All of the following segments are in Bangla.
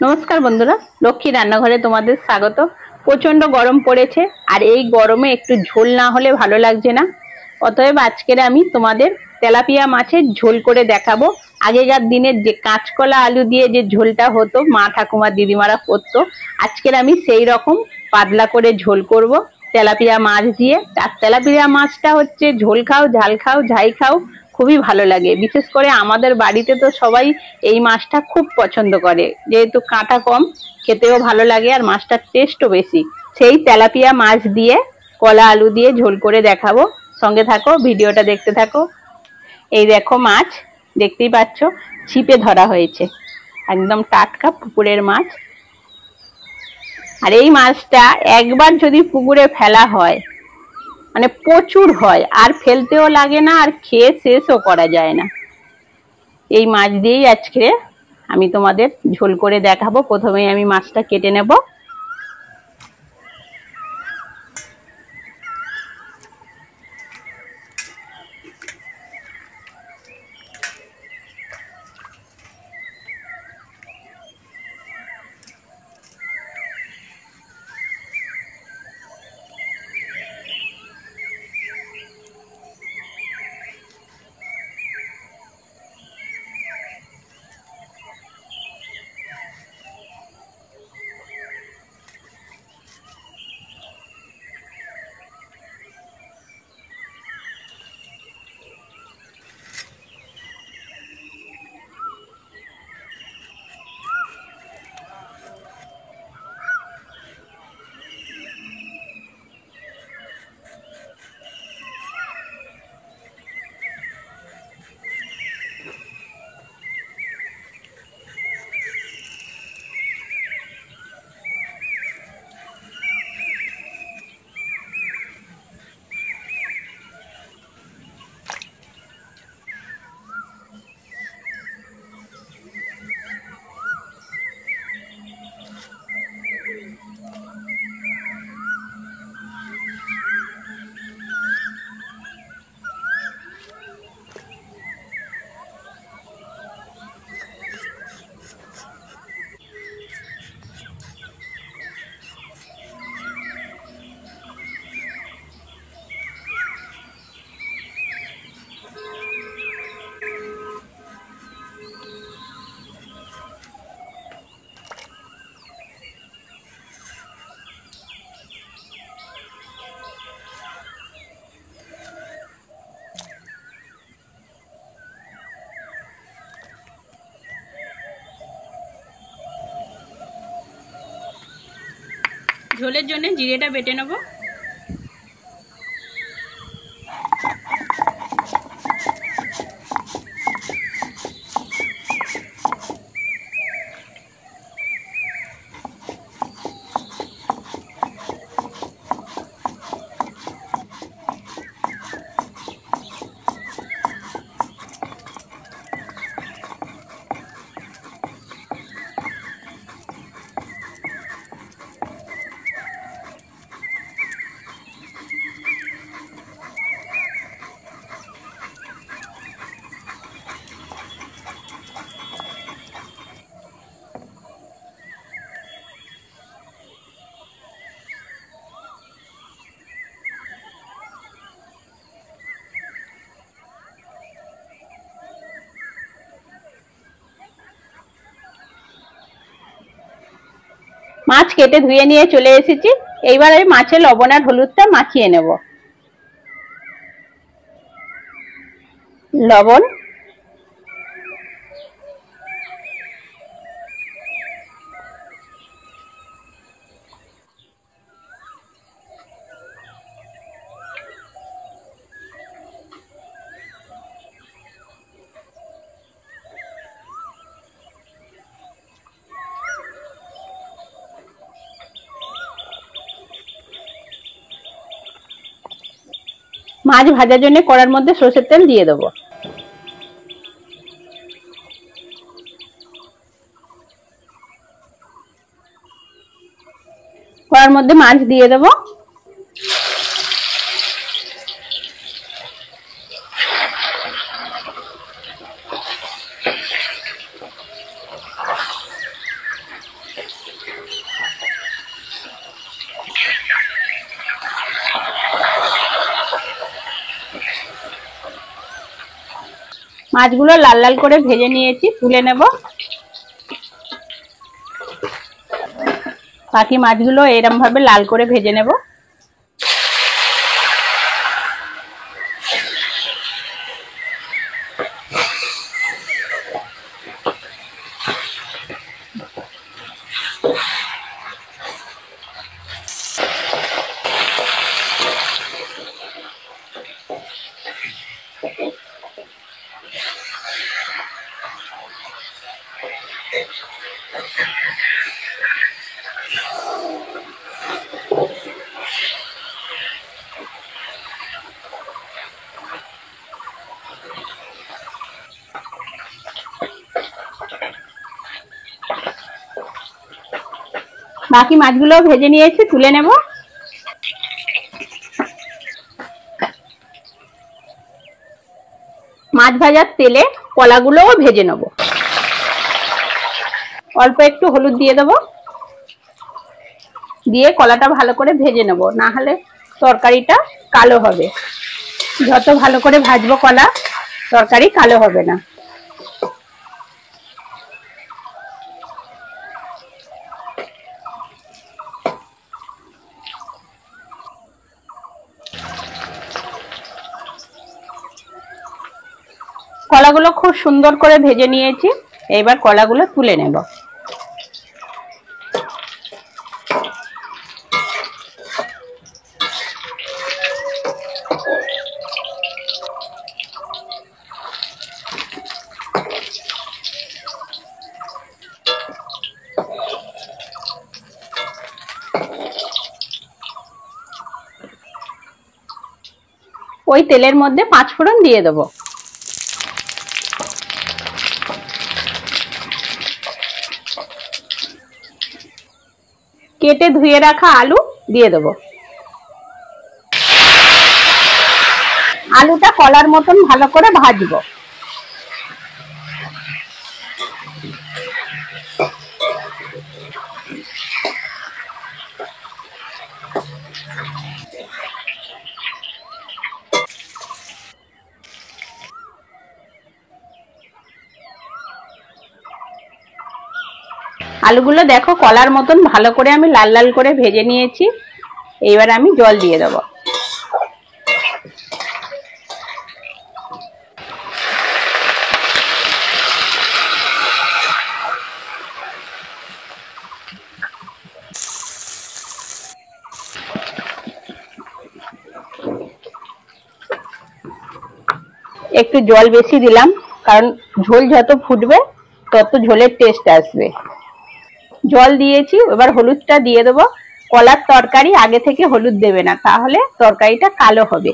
নমস্কার বন্ধুরা, লক্ষ্মী রান্নাঘরে তোমাদের স্বাগত। প্রচন্ড গরম পড়েছে, আর এই গরমে একটু ঝোল না হলে ভালো লাগছে না। অতএব আজকের আমি তোমাদের তেলাপিয়া মাছের ঝোল করে দেখাবো। আগেকার দিনের যে কাঁচকলা আলু দিয়ে যে ঝোলটা হতো, মা ঠাকুমা দিদিমারা করতো, আজকের আমি সেই রকম পাতলা করে ঝোল করব তেলাপিয়া মাছ দিয়ে। আর তেলাপিয়া মাছটা হচ্ছে ঝোল খাও, ঝাল খাও, যাই খাও, খুবই ভালো লাগে। বিশেষ করে আমাদের বাড়িতে তো সবাই এই মাছটা খুব পছন্দ করে, যেহেতু কাঁটা কম, খেতেও ভালো লাগে আর মাছটার টেস্টও বেশি। সেই তেলাপিয়া মাছ দিয়ে কলা আলু দিয়ে ঝোল করে দেখাবো। সঙ্গে থাকো, ভিডিওটা দেখতে থাকো। এই দেখো মাছ, দেখতেই পাচ্ছ, ছিপে ধরা হয়েছে, একদম টাটকা পুকুরের মাছ। আর এই মাছটা একবার যদি পুকুরে ফেলা হয়, মানে প্রচুর হয়, আর ফেলতেও লাগে না, আর খেয়ে শেষও করা যায় না। এই মাছ দিয়েই আজকে আমি তোমাদের ঝোল করে দেখাবো। প্রথমেই আমি মাছটা কেটে নেব। ঝোলের জন্য জিরেটা বেটে নেব। মাছ কেটে ধুয়ে নিয়ে চলে এসেছি। এইবার এই মাছে লবণ আর হলুদটা মাখিয়ে নেব। লবণ, মাছ ভাজার জন্য কড়ার মধ্যে সরষের তেল দিয়ে দেবো। কড়ার মধ্যে মাছ দিয়ে দেবো। মাছগুলো লাল লাল করে ভেজে নিয়েছি, তুলে নেব। বাকি মাছগুলো এরকম ভাবে লাল করে ভেজে নেব। বাকি মাছগুলো ভেজে নিয়েছি, তুলে নেব। মাছ ভাজার তেলে কলাগুলোও ভেজে নেব। অল্প একটু হলুদ দিয়ে দেব, দিয়ে কলাটা ভালো করে ভেজে নেব, না হলে তরকারিটা কালো হবে। যত ভালো করে ভাজবো কলা, তরকারি কালো হবে না। কলাগুলো খুব সুন্দর করে ভেজে নিয়েছি, এবার কলাগুলো তুলে নেব। ওই তেলের মধ্যে 5 ফোড়ন দিয়ে দেবো। কেটে ধুয়ে রাখা আলু দিয়ে দেবো। আলুটা কলার মতন ভালো করে ভাজবো। আলুগুলো দেখো কলার মতন ভালো করে আমি লাল লাল করে ভেজে নিয়েছি। এবার আমি জল দিয়ে দেবো। একটু জল বেশি দিলাম, কারণ ঝোল যত ফুটবে তত ঝোলের টেস্ট আসবে। জল দিয়েছি, এবার হলুদটা দিয়ে দেবো। কলার তরকারি আগে থেকে হলুদ দেবে না, তাহলে তরকারিটা কালো হবে।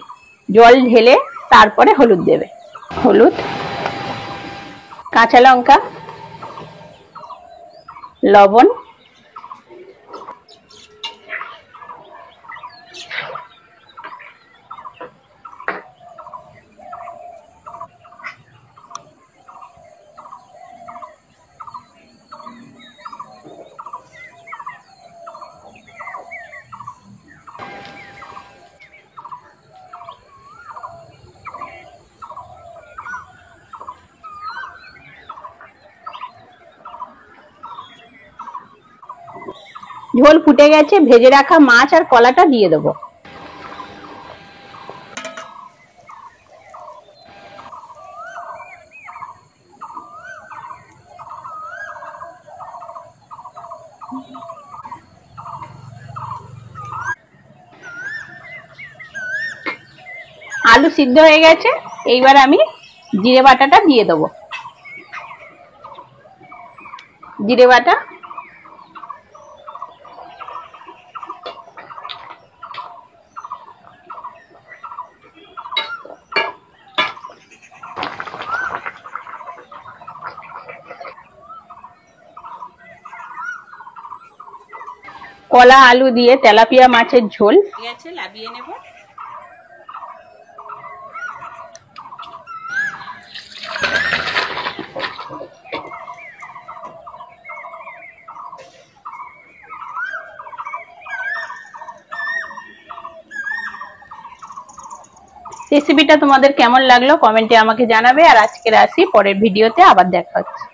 জল ঢেলে তারপরে হলুদ দেবে। হলুদ, কাঁচা লঙ্কা, লবণ, ঝোল ফুটে গেছে, ভেজে রাখা মাছ আর কলাটা দিয়ে দেবো। আলু সিদ্ধ হয়ে গেছে, এইবার আমি জিরে বাটাটা দিয়ে দেবো। জিরে বাটা, কলা আলু দিয়ে তেলাপিয়া মাছের ঝোল গেছে, নামিয়ে নেব। রেসিপিটা তোমাদের কেমন লাগলো কমেন্টে আমাকে জানাবে। আর আজকের আসি, পরের ভিডিওতে আবার দেখা হচ্ছে।